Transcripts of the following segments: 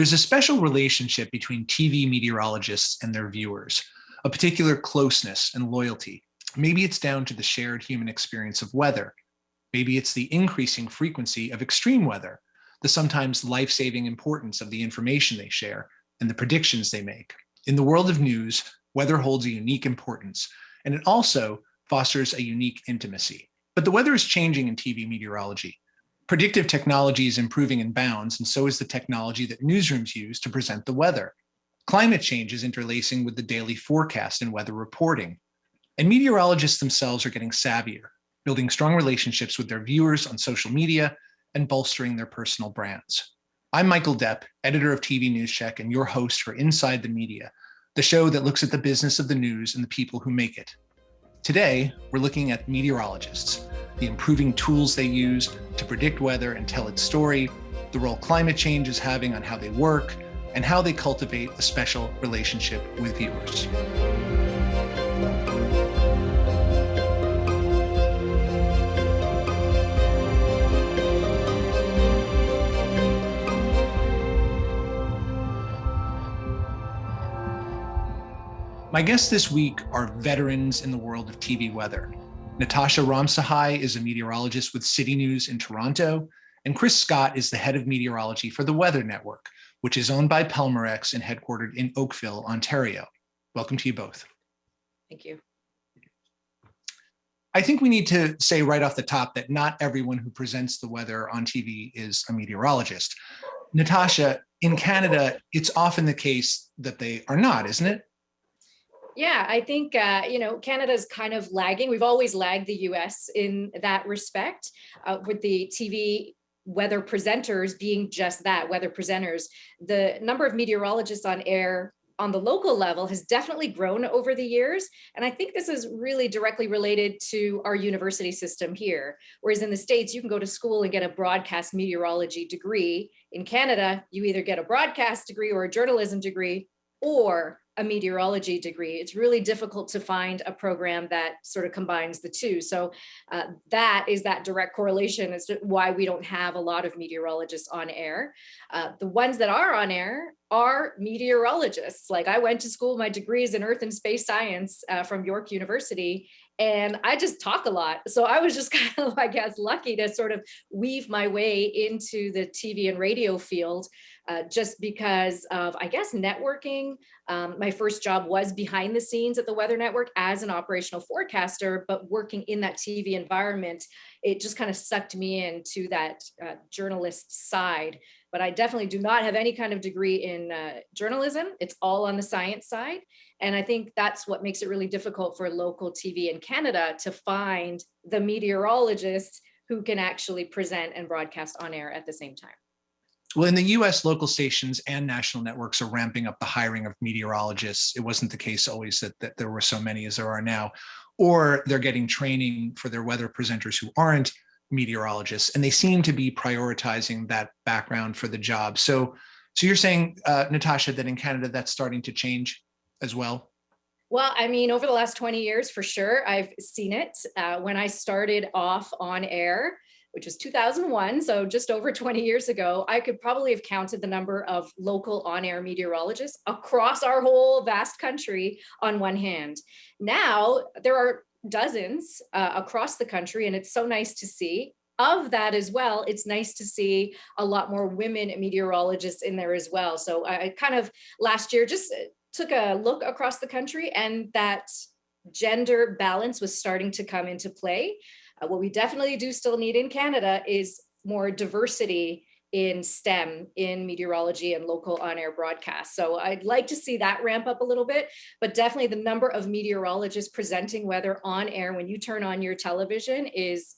There's a special relationship between TV meteorologists and their viewers, a particular closeness and loyalty. Maybe it's down to the shared human experience of weather. Maybe it's the increasing frequency of extreme weather, the sometimes life-saving importance of the information they share, and the predictions they make. In the world of news, weather holds a unique importance, and it also fosters a unique intimacy. But the weather is changing in TV meteorology. Predictive technology is improving in bounds, and so is the technology that newsrooms use to present the weather. Climate change is interlacing with the daily forecast and weather reporting. And meteorologists themselves are getting savvier, building strong relationships with their viewers on social media and bolstering their personal brands. I'm Michael Depp, editor of TV News Check and your host for Inside the Media, the show that looks at the business of the news and the people who make it. Today, we're looking at meteorologists, the improving tools they use to predict weather and tell its story, the role climate change is having on how they work, and how they cultivate a special relationship with viewers. My guests this week are veterans in the world of TV weather. Natasha Ramsahai is a meteorologist with CityNews in Toronto, and Chris Scott is the head of meteorology for the Weather Network, which is owned by Pelmorex and headquartered in Oakville, Ontario. Welcome to you both. Thank you. I think we need to say right off the top that not everyone who presents the weather on TV is a meteorologist. Natasha, in Canada, it's often the case that they are not, isn't it? Yeah, I think, Canada's kind of lagging. We've always lagged the US in that respect, with the TV weather presenters being just that, weather presenters. The number of meteorologists on air on the local level has definitely grown over the years. And I think this is really directly related to our university system here. Whereas in the States, you can go to school and get a broadcast meteorology degree. In Canada, you either get a broadcast degree or a journalism degree or a meteorology degree. It's really difficult to find a program that sort of combines the two. So that is that direct correlation as to why we don't have a lot of meteorologists on air. The ones that are on air are meteorologists. Like I went to school, my degree is in Earth and Space Science from York University, and I just talk a lot. So I was just kind of, I guess, lucky to sort of weave my way into the TV and radio field. Just because of, I guess, networking. My first job was behind the scenes at the Weather Network as an operational forecaster, but working in that TV environment, it just kind of sucked me into that journalist side. But I definitely do not have any kind of degree in journalism. It's all on the science side. And I think that's what makes it really difficult for local TV in Canada to find the meteorologists who can actually present and broadcast on air at the same time. Well, in the US, local stations and national networks are ramping up the hiring of meteorologists. It wasn't the case always that there were so many as there are now, or they're getting training for their weather presenters who aren't meteorologists, and they seem to be prioritizing that background for the job. So you're saying, Natasha, that in Canada, that's starting to change as well? Well, I mean, over the last 20 years, for sure, I've seen it. When I started off on air, which was 2001, so just over 20 years ago, I could probably have counted the number of local on-air meteorologists across our whole vast country on one hand. Now, there are dozens across the country, and it's so nice to see. Of that as well, it's nice to see a lot more women meteorologists in there as well. So I kind of last year just took a look across the country, and that gender balance was starting to come into play. What we definitely do still need in Canada is more diversity in STEM, in meteorology and local on-air broadcasts. So I'd like to see that ramp up a little bit, but definitely the number of meteorologists presenting weather on air when you turn on your television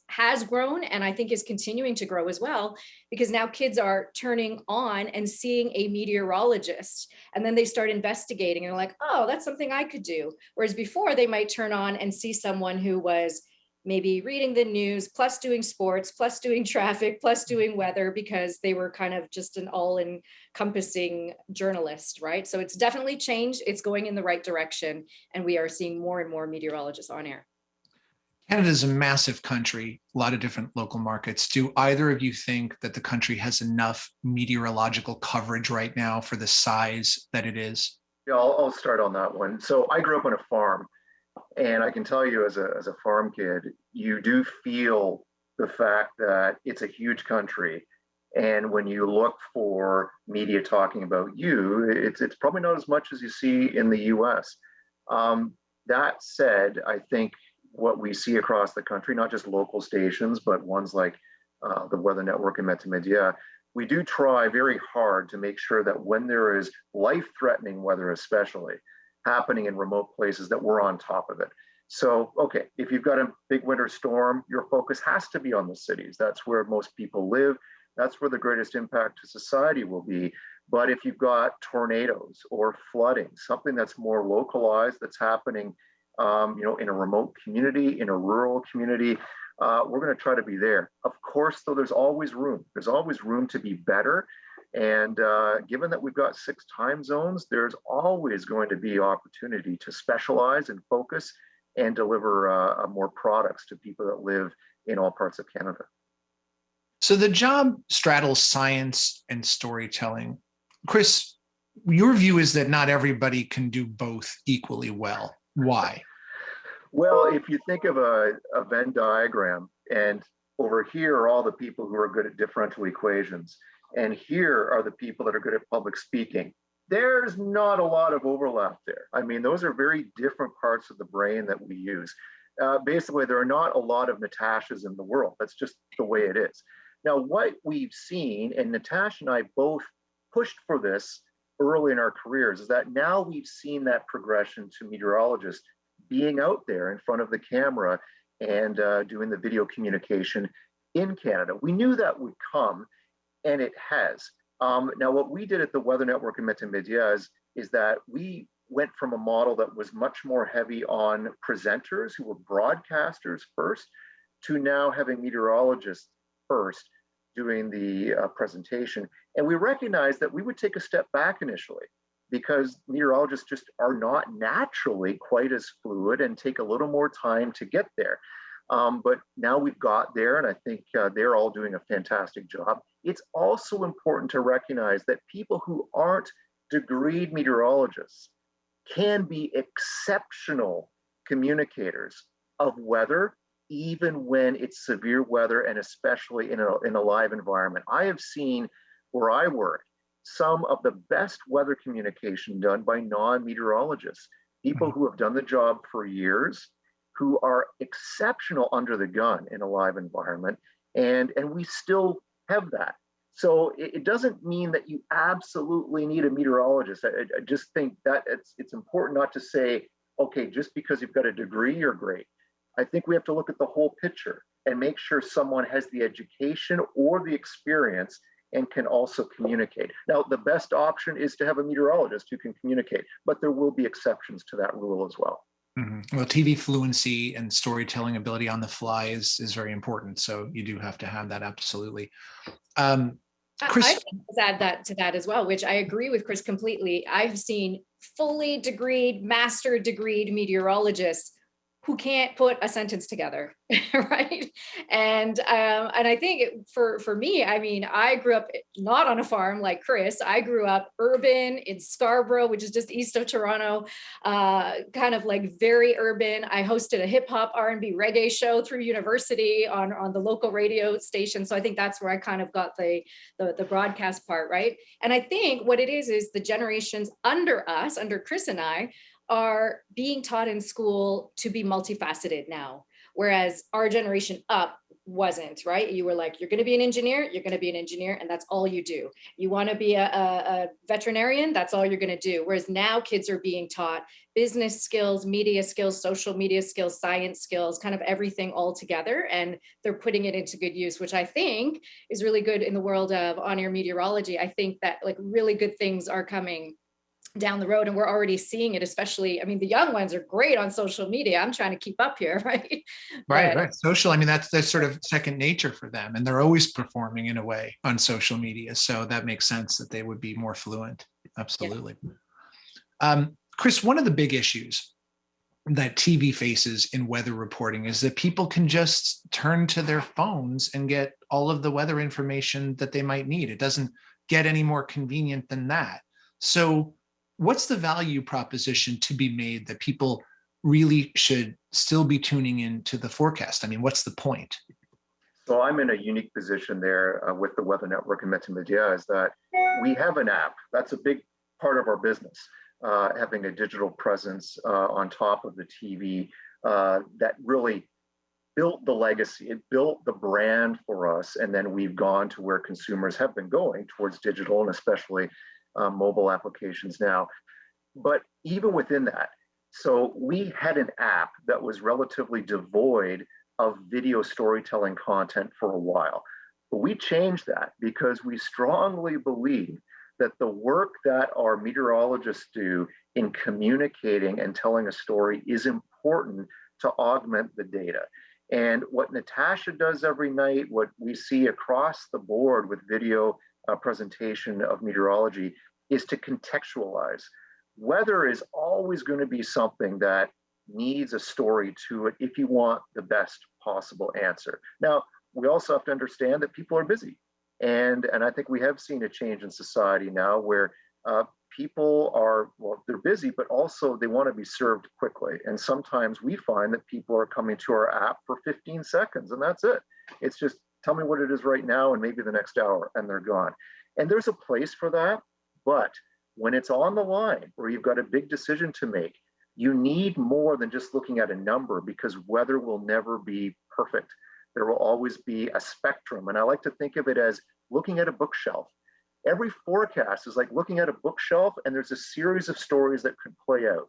has grown, and I think is continuing to grow as well, because now kids are turning on and seeing a meteorologist, and then they start investigating and they're like, oh, that's something I could do. Whereas before they might turn on and see someone who was maybe reading the news, plus doing sports, plus doing traffic, plus doing weather, because they were kind of just an all-encompassing journalist, right? So it's definitely changed. It's going in the right direction, and we are seeing more and more meteorologists on air. Canada's a massive country, a lot of different local markets. Do either of you think that the country has enough meteorological coverage right now for the size that it is? Yeah, I'll start on that one. So I grew up on a farm, and I can tell you as a farm kid, you do feel the fact that it's a huge country. And when you look for media talking about you, it's probably not as much as you see in the US. That said, I think what we see across the country, not just local stations, but ones like the Weather Network and Meteorologists, we do try very hard to make sure that when there is life-threatening weather, especially happening in remote places, that we're on top of it. So, okay, if you've got a big winter storm, your focus has to be on the cities. That's where most people live. That's where the greatest impact to society will be. But if you've got tornadoes or flooding, something that's more localized, that's happening, in a remote community, in a rural community, we're going to try to be there. Of course, though, there's always room. There's always room to be better. And given that we've got 6 time zones, there's always going to be opportunity to specialize and focus and deliver more products to people that live in all parts of Canada. So the job straddles science and storytelling. Chris, your view is that not everybody can do both equally well. Why? Well, if you think of a Venn diagram, and over here are all the people who are good at differential equations, and here are the people that are good at public speaking, there's not a lot of overlap there. I mean, those are very different parts of the brain that we use. Basically, there are not a lot of Natashas in the world. That's just the way it is. Now, what we've seen, and Natasha and I both pushed for this early in our careers, is that now we've seen that progression to meteorologists being out there in front of the camera and doing the video communication in Canada. We knew that would come, and it has. Now, what we did at the Weather Network and Meteorologists is that we went from a model that was much more heavy on presenters who were broadcasters first, to now having meteorologists first doing the presentation. And we recognized that we would take a step back initially because meteorologists just are not naturally quite as fluid and take a little more time to get there. But now we've got there, and I think they're all doing a fantastic job. It's also important to recognize that people who aren't degreed meteorologists can be exceptional communicators of weather, even when it's severe weather, and especially in a live environment. I have seen where I work some of the best weather communication done by non-meteorologists, people who have done the job for years, who are exceptional under the gun in a live environment, and we still have that. So it doesn't mean that you absolutely need a meteorologist. I just think that it's important not to say, okay, just because you've got a degree, you're great. I think we have to look at the whole picture and make sure someone has the education or the experience and can also communicate. Now, the best option is to have a meteorologist who can communicate, but there will be exceptions to that rule as well. Mm-hmm. Well, TV fluency and storytelling ability on the fly is very important. So you do have to have that, absolutely. Chris, I add that to that as well, which I agree with Chris completely. I've seen fully degreed, master degreed meteorologists who can't put a sentence together, right? And I think for me, I mean, I grew up not on a farm like Chris. I grew up urban in Scarborough, which is just east of Toronto, kind of like very urban. I hosted a hip hop, R&B, reggae show through university on the local radio station. So I think that's where I kind of got the broadcast part, right? And I think what it is the generations under us, under Chris and I, are being taught in school to be multifaceted now, whereas our generation up wasn't, right? You were like, you're going to be an engineer, you're going to be an engineer, and that's all you do. You want to be a veterinarian, that's all you're going to do. Whereas now kids are being taught business skills, media skills, social media skills, science skills, kind of everything all together, and they're putting it into good use, which I think is really good in the world of on-air meteorology. I think that like really good things are coming down the road, and we're already seeing it, especially, I mean, the young ones are great on social media. I'm trying to keep up here, right? Right. Social, I mean, that's sort of second nature for them, and they're always performing in a way on social media. So that makes sense that they would be more fluent. Absolutely. Yeah. Chris, one of the big issues that TV faces in weather reporting is that people can just turn to their phones and get all of the weather information that they might need. It doesn't get any more convenient than that. So what's the value proposition to be made that people really should still be tuning into the forecast? I mean, what's the point? So I'm in a unique position there with the Weather Network and Meteorologists is that we have an app. That's a big part of our business, having a digital presence on top of the TV that really built the legacy. It built the brand for us. And then we've gone to where consumers have been going towards digital and especially mobile applications now. But even within that, so we had an app that was relatively devoid of video storytelling content for a while. But we changed that because we strongly believe that the work that our meteorologists do in communicating and telling a story is important to augment the data. And what Natasha does every night, what we see across the board with video presentation of meteorology, is to contextualize. Weather is always going to be something that needs a story to it if you want the best possible answer. Now, we also have to understand that people are busy. And I think we have seen a change in society now where people are, well, they're busy, but also they want to be served quickly. And sometimes we find that people are coming to our app for 15 seconds and that's it. It's just, tell me what it is right now and maybe the next hour, and they're gone. And there's a place for that. But when it's on the line where you've got a big decision to make, you need more than just looking at a number because weather will never be perfect. There will always be a spectrum. And I like to think of it as looking at a bookshelf. Every forecast is like looking at a bookshelf and there's a series of stories that could play out.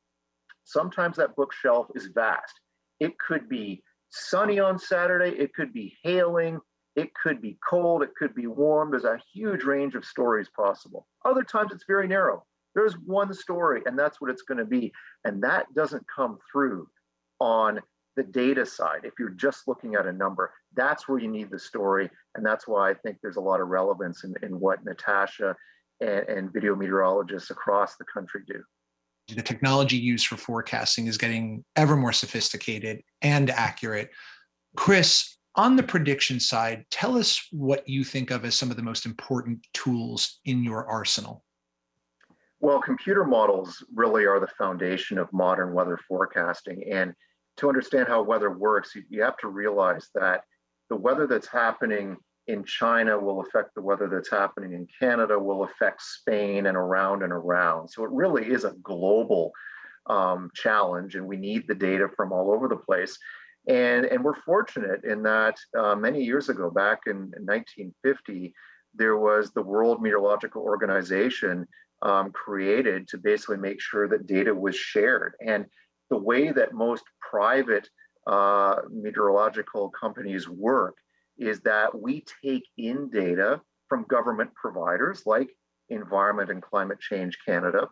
Sometimes that bookshelf is vast. It could be sunny on Saturday. It could be hailing. It could be cold. It could be warm. There's a huge range of stories possible. Other times it's very narrow. There's one story and that's what it's going to be. And that doesn't come through on the data side. If you're just looking at a number, that's where you need the story. And that's why I think there's a lot of relevance in what Natasha and video meteorologists across the country do. The technology used for forecasting is getting ever more sophisticated and accurate. Chris, on the prediction side, tell us what you think of as some of the most important tools in your arsenal. Well, computer models really are the foundation of modern weather forecasting. And to understand how weather works, you have to realize that the weather that's happening in China will affect the weather that's happening in Canada, will affect Spain and around and around. So it really is a global challenge, and we need the data from all over the place. And we're fortunate in that many years ago, back in 1950, there was the World Meteorological Organization created to basically make sure that data was shared. And the way that most private meteorological companies work is that we take in data from government providers like Environment and Climate Change Canada.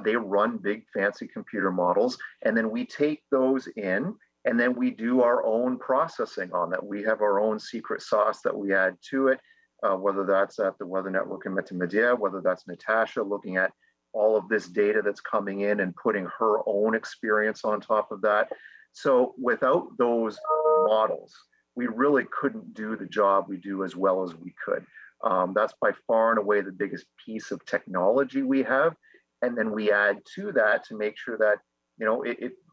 They run big fancy computer models, and then we take those in and then we do our own processing on that. We have our own secret sauce that we add to it, whether that's at the Weather Network and Meteorologists, whether that's Natasha looking at all of this data that's coming in and putting her own experience on top of that. So without those models, we really couldn't do the job we do as well as we could. That's by far and away the biggest piece of technology we have. And then we add to that to make sure that, you know,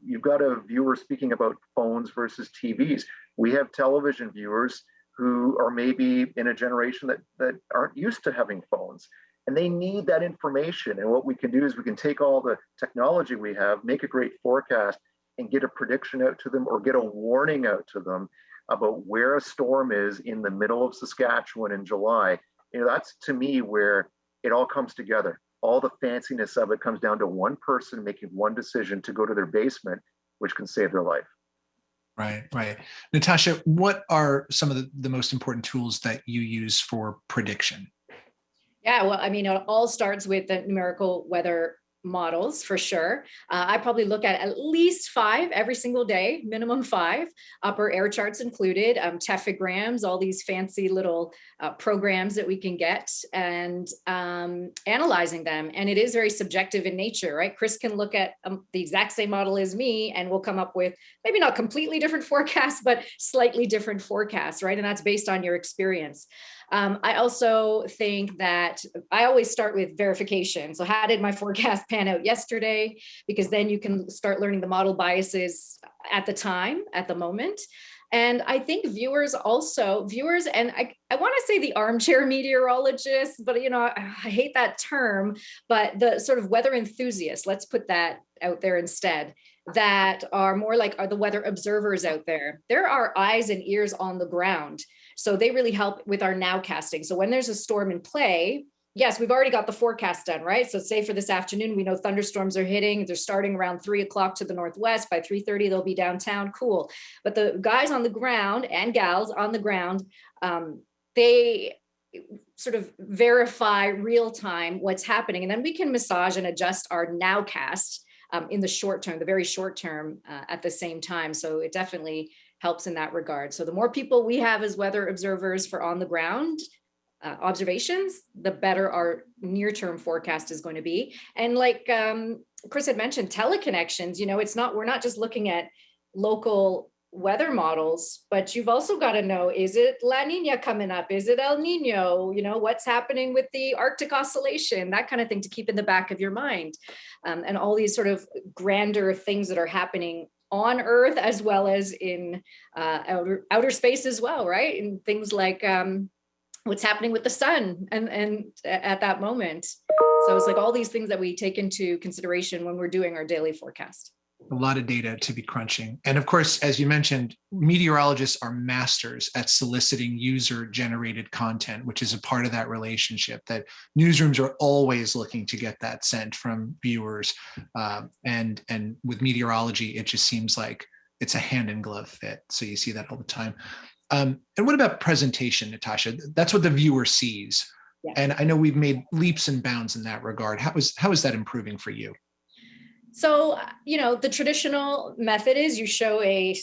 you've got a viewer speaking about phones versus TVs. We have television viewers who are maybe in a generation that aren't used to having phones. And they need that information. And what we can do is we can take all the technology we have, make a great forecast, and get a prediction out to them or get a warning out to them about where a storm is in the middle of Saskatchewan in July. You know, that's to me where it all comes together. All the fanciness of it comes down to one person making one decision to go to their basement, which can save their life. Right, right. Natasha, what are some of the most important tools that you use for prediction? Yeah, well, I mean, it all starts with the numerical weather models for sure. I probably look at least 5 every single day, minimum 5, upper air charts included, tephograms, all these fancy little programs that we can get, and analyzing them. And it is very subjective in nature, right? Chris can look at the exact same model as me, and we'll come up with maybe not completely different forecasts, but slightly different forecasts, right? And that's based on your experience. I also think that I always start with verification. So how did my forecast pan out yesterday? Because then you can start learning the model biases at the moment. And I think viewers, and I want to say the armchair meteorologists, but I hate that term, but the sort of weather enthusiasts, let's put that out there instead, that are more like are the weather observers out there. There are eyes and ears on the ground. So they really help with our nowcasting. So when there's a storm in play, yes, we've already got the forecast done, right? So say for this afternoon, we know thunderstorms are hitting. They're starting around 3 o'clock to the northwest. By 3:30, they'll be downtown. Cool. But the guys on the ground and gals on the ground, they sort of verify real time what's happening. And then we can massage and adjust our nowcast in the short term, the very short term at the same time. So it definitely helps in that regard. So the more people we have as weather observers for on the ground observations, the better our near-term forecast is going to be. And like Chris had mentioned, teleconnections, we're not just looking at local weather models, but you've also got to know, is it La Nina coming up? Is it El Nino? What's happening with the Arctic Oscillation, that kind of thing to keep in the back of your mind. And all these sort of grander things that are happening on Earth as well as in outer space as well, right? And things like what's happening with the sun and at that moment. So it's like all these things that we take into consideration when we're doing our daily forecast. A lot of data to be crunching. And of course, as you mentioned, meteorologists are masters at soliciting user-generated content, which is a part of that relationship, that newsrooms are always looking to get that sent from viewers. And with meteorology, it just seems like it's a hand-in-glove fit. So you see that all the time. And what about presentation, Natasha? That's what the viewer sees. Yeah. And I know we've made leaps and bounds in that regard. How is that improving for you? So, the traditional method is you show a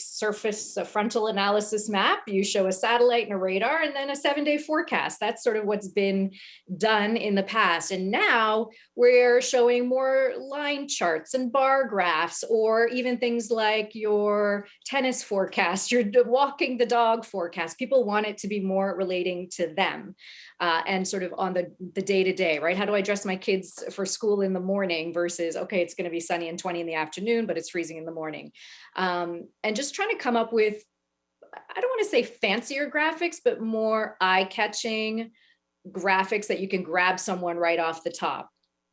frontal analysis map, you show a satellite and a radar, and then a 7-day forecast. That's sort of what's been done in the past. And now we're showing more line charts and bar graphs, or even things like your tennis forecast, your walking the dog forecast. People want it to be more relating to them. And sort of on the day-to-day, right? How do I dress my kids for school in the morning versus, okay, it's going to be sunny and 20 in the afternoon, but it's freezing in the morning. And just trying to come up with, I don't want to say fancier graphics, but more eye-catching graphics that you can grab someone right off the top.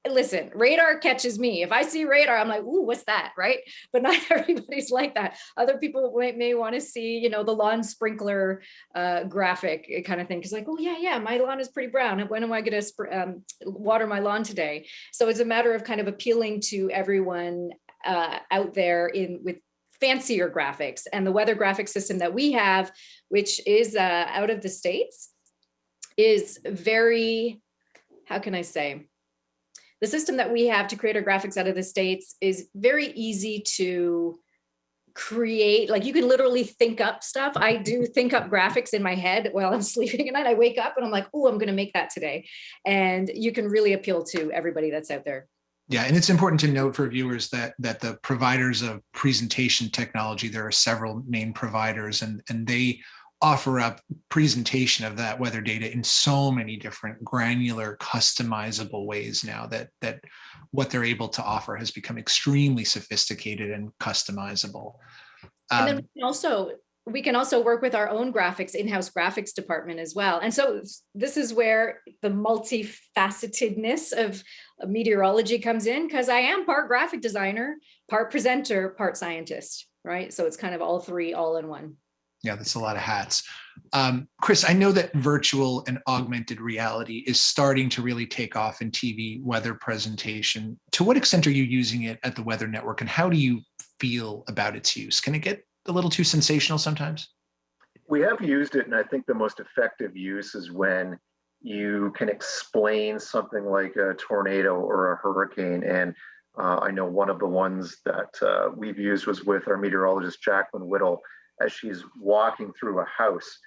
Listen, radar catches me. If I see radar, I'm like, ooh, what's that, right? But not everybody's like that. Other people may want to see, the lawn sprinkler graphic kind of thing. Because like, oh, yeah, my lawn is pretty brown. When am I going to water my lawn today? So it's a matter of kind of appealing to everyone out there with fancier graphics. And the weather graphic system that we have, which is out of the States, is very, how can I say? The system that we have to create our graphics out of the States is very easy to create. Like you can literally think up stuff. I do think up graphics in my head while I'm sleeping at night. I wake up and I'm like, oh, I'm going to make that today. And you can really appeal to everybody that's out there. Yeah, and it's important to note for viewers that the providers of presentation technology, there are several main providers, and they offer up presentation of that weather data in so many different granular, customizable ways now that what they're able to offer has become extremely sophisticated and customizable. And then we can also work with our own graphics, in-house graphics department as well. And so this is where the multifacetedness of meteorology comes in, because I am part graphic designer, part presenter, part scientist, right? So it's kind of all three all in one. Yeah, that's a lot of hats. Chris, I know that virtual and augmented reality is starting to really take off in TV weather presentation. To what extent are you using it at the Weather Network, and how do you feel about its use? Can it get a little too sensational sometimes? We have used it, and I think the most effective use is when you can explain something like a tornado or a hurricane. And I know one of the ones that we've used was with our meteorologist, Jacqueline Whittle, as she's walking through a house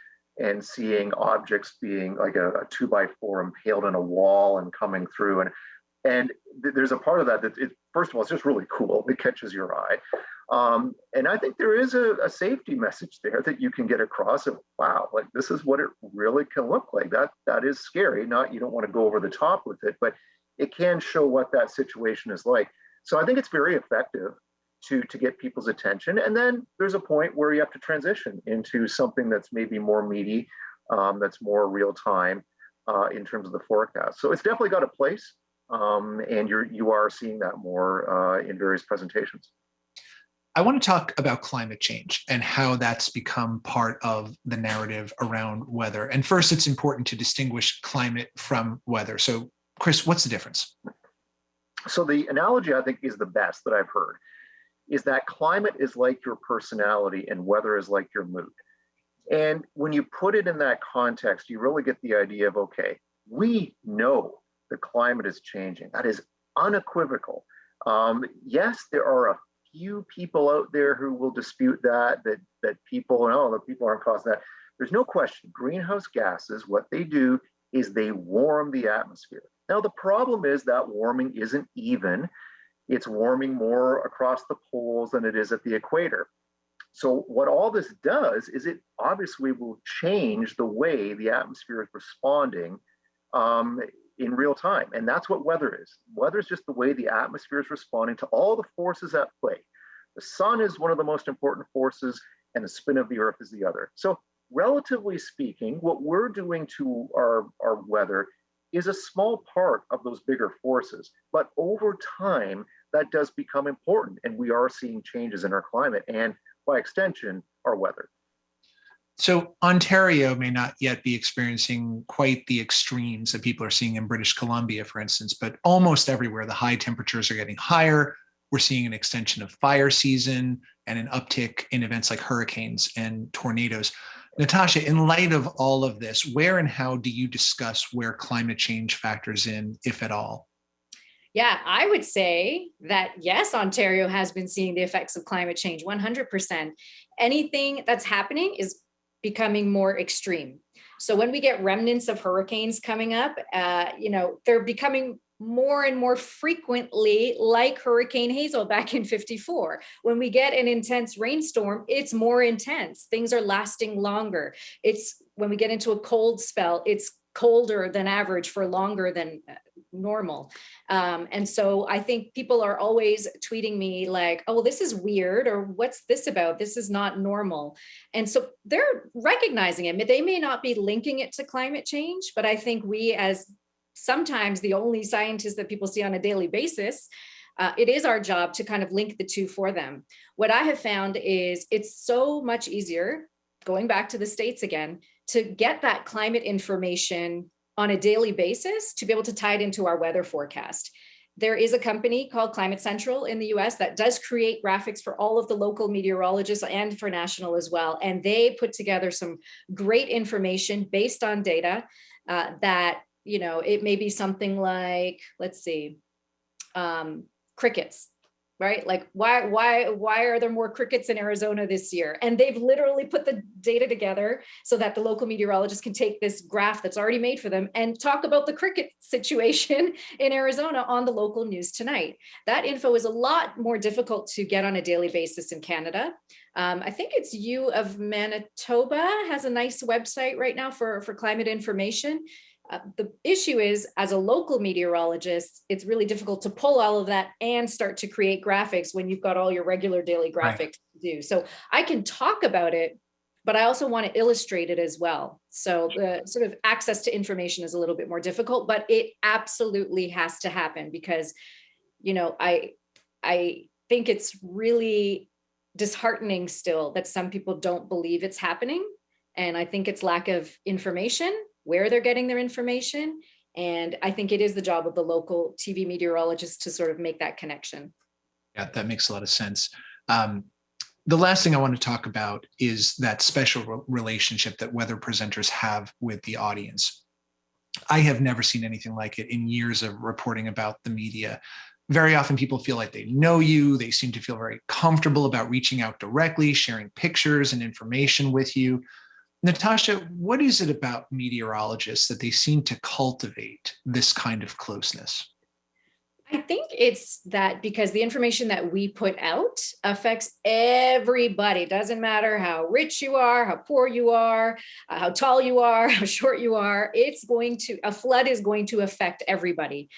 and seeing objects being like a 2x4 impaled in a wall and coming through. And there's a part of that first of all, it's just really cool. It catches your eye. And I think there is a safety message there that you can get across of, wow, like this is what it really can look like. That is scary. You don't want to go over the top with it, but it can show what that situation is like. So I think it's very effective to get people's attention. And then there's a point where you have to transition into something that's maybe more meaty, that's more real time in terms of the forecast. So it's definitely got a place. And you are seeing that more in various presentations. I want to talk about climate change and how that's become part of the narrative around weather. And first, it's important to distinguish climate from weather. So, Chris, what's the difference? So the analogy I think is the best that I've heard is that climate is like your personality and weather is like your mood. And when you put it in that context, you really get the idea of, okay, we know the climate is changing. That is unequivocal. Yes, there are a few people out there who will dispute that people, no, the people aren't causing that. There's no question. Greenhouse gases, what they do is they warm the atmosphere. Now, the problem is that warming isn't even. It's warming more across the poles than it is at the equator. So what all this does is it obviously will change the way the atmosphere is responding in real time. And that's what weather is. Weather is just the way the atmosphere is responding to all the forces at play. The sun is one of the most important forces, and the spin of the earth is the other. So relatively speaking, what we're doing to our weather is a small part of those bigger forces. But over time, that does become important. And we are seeing changes in our climate and by extension, our weather. So Ontario may not yet be experiencing quite the extremes that people are seeing in British Columbia, for instance, but almost everywhere the high temperatures are getting higher. We're seeing an extension of fire season and an uptick in events like hurricanes and tornadoes. Natasha, in light of all of this, where and how do you discuss where climate change factors in, if at all? Yeah, I would say that yes, Ontario has been seeing the effects of climate change 100%. Anything that's happening is becoming more extreme. So when we get remnants of hurricanes coming up, they're becoming more and more frequently like Hurricane Hazel back in '54. When we get an intense rainstorm, it's more intense. Things are lasting longer. It's when we get into a cold spell, it's colder than average for longer than normal. And so I think people are always tweeting me like, oh, well, this is weird, or what's this about? This is not normal. And so they're recognizing it. They may not be linking it to climate change, but I think we, as sometimes the only scientists that people see on a daily basis, it is our job to kind of link the two for them. What I have found is it's so much easier, going back to the States again, to get that climate information on a daily basis to be able to tie it into our weather forecast. There is a company called Climate Central in the US that does create graphics for all of the local meteorologists and for national as well. And they put together some great information based on data that, it may be something like, let's see, crickets. Right? Like why are there more crickets in Arizona this year? And they've literally put the data together so that the local meteorologists can take this graph that's already made for them and talk about the cricket situation in Arizona on the local news tonight. That info is a lot more difficult to get on a daily basis in Canada. I think it's U of Manitoba has a nice website right now for climate information. The issue is, as a local meteorologist, it's really difficult to pull all of that and start to create graphics when you've got all your regular daily graphics to do. So I can talk about it, but I also want to illustrate it as well. So the sort of access to information is a little bit more difficult, but it absolutely has to happen because, I think it's really disheartening still that some people don't believe it's happening. And I think it's lack of information, where they're getting their information. And I think it is the job of the local TV meteorologist to sort of make that connection. Yeah, that makes a lot of sense. The last thing I want to talk about is that special relationship that weather presenters have with the audience. I have never seen anything like it in years of reporting about the media. Very often people feel like they know you. They seem to feel very comfortable about reaching out directly, sharing pictures and information with you. Natasha, what is it about meteorologists that they seem to cultivate this kind of closeness? I think it's that because the information that we put out affects everybody. Doesn't matter how rich you are, how poor you are, how tall you are, how short you are. A flood is going to affect everybody.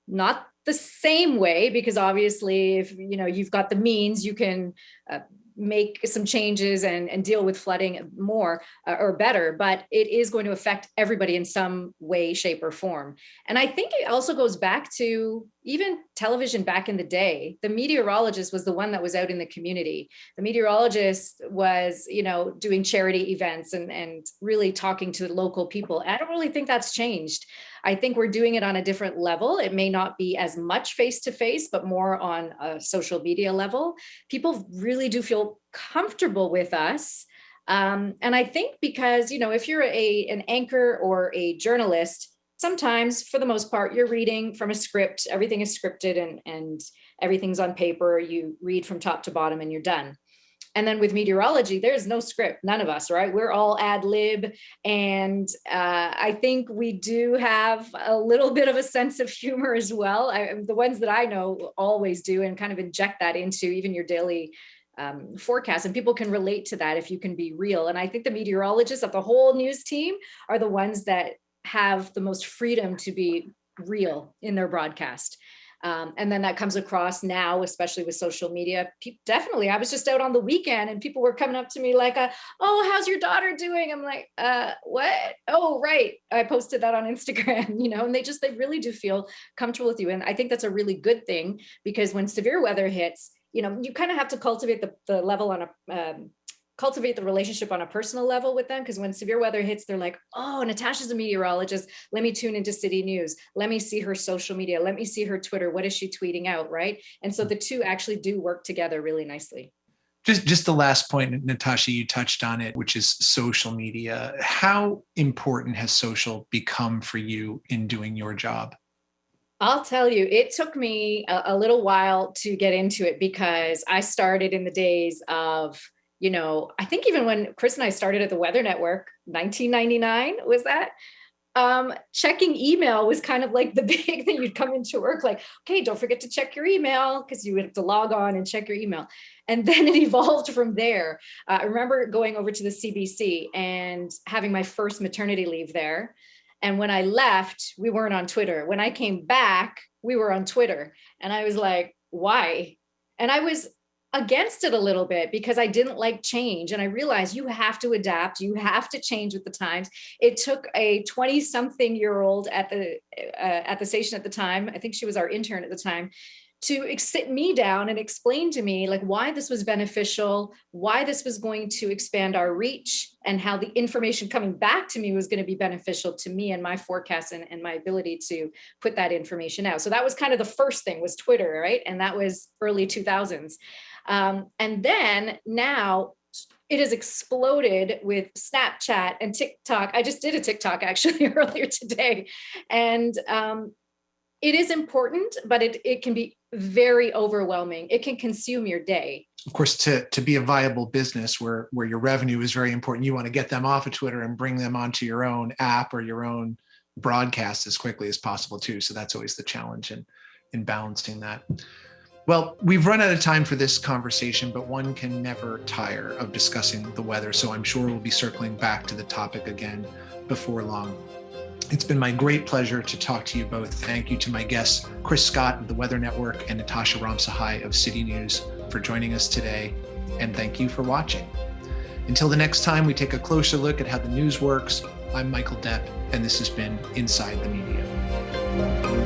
Not the same way, because obviously if you've got the means, you can make some changes and deal with flooding more or better, but it is going to affect everybody in some way, shape, or form. And I think it also goes back to even television back in the day. The meteorologist was the one that was out in the community. The meteorologist was, doing charity events and really talking to local people. I don't really think that's changed. I think we're doing it on a different level. It may not be as much face-to-face, but more on a social media level. People really do feel comfortable with us. And I think because, if you're an anchor or a journalist, sometimes, for the most part, you're reading from a script. Everything is scripted and everything's on paper. You read from top to bottom and you're done. And then with meteorology, there's no script, none of us, right? We're all ad lib. And I think we do have a little bit of a sense of humor as well. The ones that I know always do, and kind of inject that into even your daily forecast. And people can relate to that if you can be real. And I think the meteorologists of the whole news team are the ones that have the most freedom to be real in their broadcast. And then that comes across now, especially with social media. Definitely. I was just out on the weekend and people were coming up to me like, oh, how's your daughter doing? I'm like, what? Oh, right. I posted that on Instagram, and they really do feel comfortable with you. And I think that's a really good thing, because when severe weather hits, you kind of have to cultivate the level on cultivate the relationship on a personal level with them, because when severe weather hits, they're like, oh, Natasha's a meteorologist. Let me tune into CityNews. Let me see her social media. Let me see her Twitter. What is she tweeting out, right? And so the two actually do work together really nicely. Just the last point, Natasha, you touched on it, which is social media. How important has social become for you in doing your job? I'll tell you, it took me a little while to get into it, because I started in the days of, I think even when Chris and I started at the Weather Network, 1999, was that? Checking email was kind of like the big thing. You'd come into work like, okay, don't forget to check your email, because you would have to log on and check your email. And then it evolved from there. I remember going over to the CBC and having my first maternity leave there. And when I left, we weren't on Twitter. When I came back, we were on Twitter. And I was like, why? And I was against it a little bit, because I didn't like change. And I realized you have to adapt. You have to change with the times. It took a 20-something-year-old at the station at the time, I think she was our intern at the time, to sit me down and explain to me like why this was beneficial, why this was going to expand our reach, and how the information coming back to me was going to be beneficial to me and my forecast and my ability to put that information out. So that was kind of the first thing, was Twitter, right? And that was early 2000s. And then now it has exploded with Snapchat and TikTok. I just did a TikTok actually earlier today. And it is important, but it can be very overwhelming. It can consume your day. Of course, to be a viable business where your revenue is very important, you want to get them off of Twitter and bring them onto your own app or your own broadcast as quickly as possible too. So that's always the challenge in balancing that. Well, we've run out of time for this conversation, but one can never tire of discussing the weather. So I'm sure we'll be circling back to the topic again before long. It's been my great pleasure to talk to you both. Thank you to my guests, Chris Scott of the Weather Network and Natasha Ramsahai of CityNews, for joining us today. And thank you for watching. Until the next time we take a closer look at how the news works, I'm Michael Depp, and this has been Inside the Media.